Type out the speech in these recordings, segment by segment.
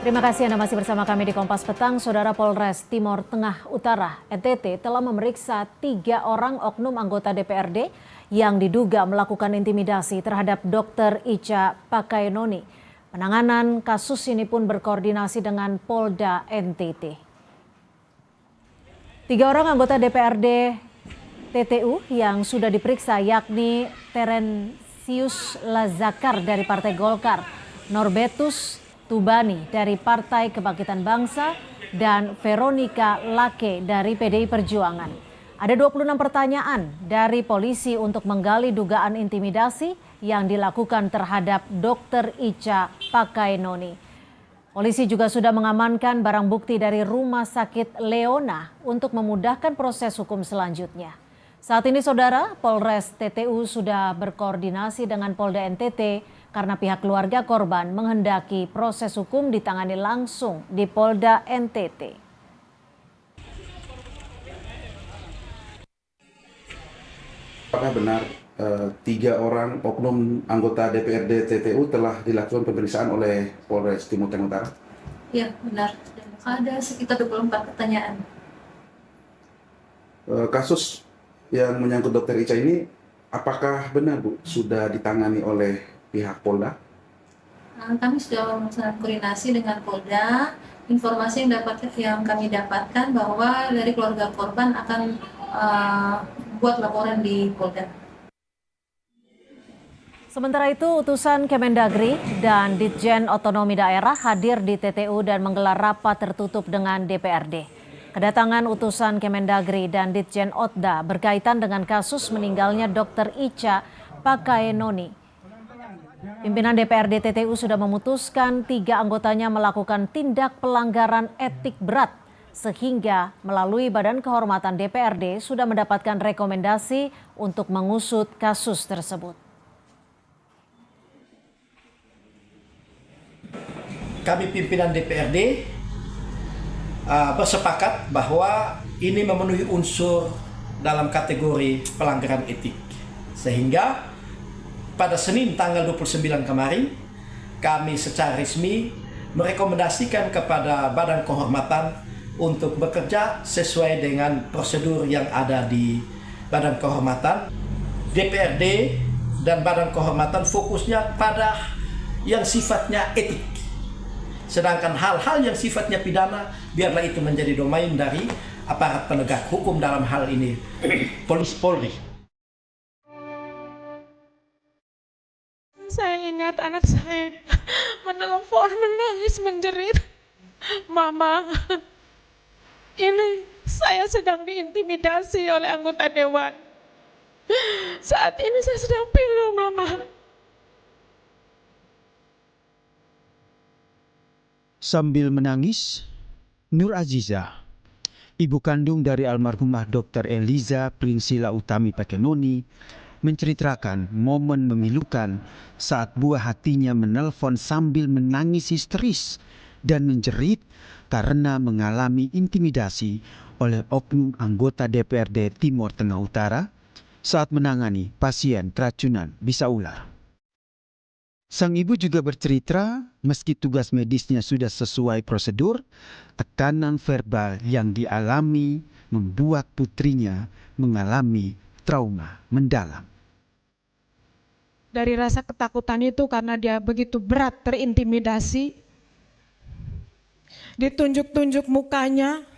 Terima kasih Anda masih bersama kami di Kompas Petang. Saudara Polres Timor Tengah Utara (NTT) telah memeriksa 3 orang oknum anggota DPRD yang diduga melakukan intimidasi terhadap Dr. Ica Pakaenoni. Penanganan kasus ini pun berkoordinasi dengan Polda NTT. 3 orang anggota DPRD TTU yang sudah diperiksa yakni Terensius Lazakar dari Partai Golkar, Norbertus Tubani dari Partai Kebangkitan Bangsa, dan Veronica Lake dari PDI Perjuangan. Ada 26 pertanyaan dari polisi untuk menggali dugaan intimidasi yang dilakukan terhadap Dr. Ica Pakaenoni. Polisi juga sudah mengamankan barang bukti dari Rumah Sakit Leona untuk memudahkan proses hukum selanjutnya. Saat ini saudara, Polres TTU sudah berkoordinasi dengan Polda NTT karena pihak keluarga korban menghendaki proses hukum ditangani langsung di Polda NTT. Apakah benar 3 orang oknum anggota DPRD TTU telah dilakukan pemeriksaan oleh Polres Timur Tengah Utara? Ya, benar. Ada sekitar 24 pertanyaan. Kasus yang menyangkut Dr. Ica ini, apakah benar Bu sudah ditangani oleh pihak Polda? Kami sudah melaksanakan koordinasi dengan Polda. Informasi yang kami dapatkan bahwa dari keluarga korban akan buat laporan di Polda. Sementara itu, utusan Kemendagri dan Ditjen Otonomi Daerah hadir di TTU dan menggelar rapat tertutup dengan DPRD. Kedatangan utusan Kemendagri dan Ditjen Otda berkaitan dengan kasus meninggalnya Dr. Ica Pakaenoni. Pimpinan DPRD TTU sudah memutuskan 3 anggotanya melakukan tindak pelanggaran etik berat, sehingga melalui Badan Kehormatan DPRD sudah mendapatkan rekomendasi untuk mengusut kasus tersebut. Kami pimpinan DPRD bersepakat bahwa ini memenuhi unsur dalam kategori pelanggaran etik. Sehingga pada Senin tanggal 29 kemarin kami secara resmi merekomendasikan kepada Badan Kehormatan untuk bekerja sesuai dengan prosedur yang ada di Badan Kehormatan. DPRD dan Badan Kehormatan fokusnya pada yang sifatnya etik. Sedangkan hal-hal yang sifatnya pidana, biarlah itu menjadi domain dari aparat penegak hukum, dalam hal ini Polri. Saya ingat anak saya menelpon menangis menjerit, "Mama, ini saya sedang diintimidasi oleh anggota dewan. Saat ini saya sedang pilu, Mama." Sambil menangis, Nur Aziza, ibu kandung dari almarhumah Dr. Eliza Prinsila Utami Pakaenoni, menceritakan momen memilukan saat buah hatinya menelpon sambil menangis histeris dan menjerit karena mengalami intimidasi oleh oknum anggota DPRD Timor Tengah Utara saat menangani pasien keracunan bisa ular. Sang ibu juga bercerita, meski tugas medisnya sudah sesuai prosedur, tekanan verbal yang dialami membuat putrinya mengalami trauma mendalam. Dari rasa ketakutan itu karena dia begitu berat terintimidasi, ditunjuk-tunjuk mukanya,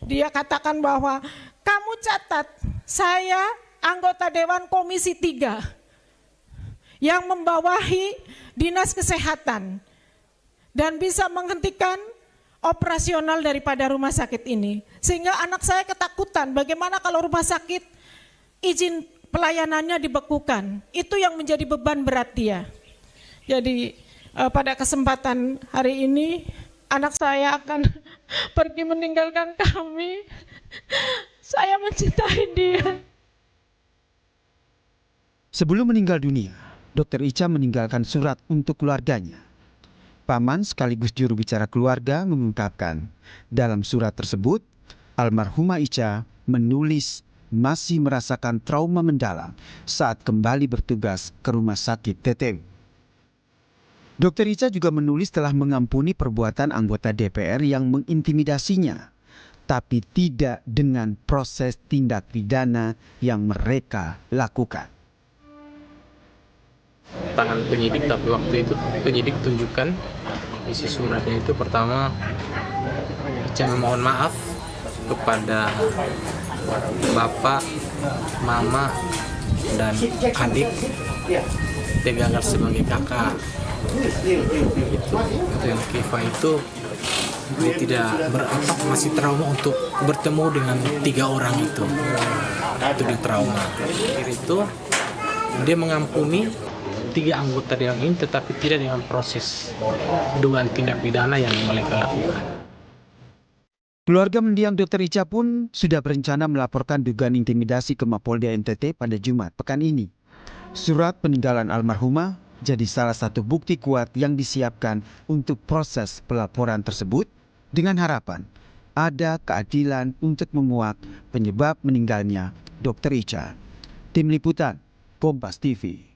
dia katakan bahwa, "Kamu catat, saya anggota Dewan Komisi 3. Yang membawahi Dinas Kesehatan dan bisa menghentikan operasional daripada rumah sakit ini." Sehingga anak saya ketakutan bagaimana kalau rumah sakit izin pelayanannya dibekukan. Itu yang menjadi beban berat dia. Jadi pada kesempatan hari ini anak saya akan pergi meninggalkan kami. Saya mencintai dia. Sebelum meninggal dunia, Dr. Ica meninggalkan surat untuk keluarganya. Paman sekaligus juru bicara keluarga mengungkapkan, dalam surat tersebut, almarhumah Ica menulis masih merasakan trauma mendalam saat kembali bertugas ke rumah sakit TTU. Dr. Ica juga menulis telah mengampuni perbuatan anggota DPR yang mengintimidasinya, tapi tidak dengan proses tindak pidana yang mereka lakukan. Tangan penyidik, tapi waktu itu penyidik tunjukkan isi suratnya itu pertama Ica memohon maaf kepada bapak, mama, dan adik Tegagar sebagai kakak. Itu yang Kiva itu dia tidak masih trauma untuk bertemu dengan 3 orang itu dia trauma. Itu dia mengampuni 3 anggota yang ini, tetapi tidak dengan proses dugaan tindak pidana yang mereka lakukan. Keluarga mendiang Dr. Ica pun sudah berencana melaporkan dugaan intimidasi ke Mapolda NTT pada Jumat pekan ini. Surat peninggalan almarhumah jadi salah satu bukti kuat yang disiapkan untuk proses pelaporan tersebut dengan harapan ada keadilan untuk menguak penyebab meninggalnya Dr. Ica. Tim Liputan, Kompas TV.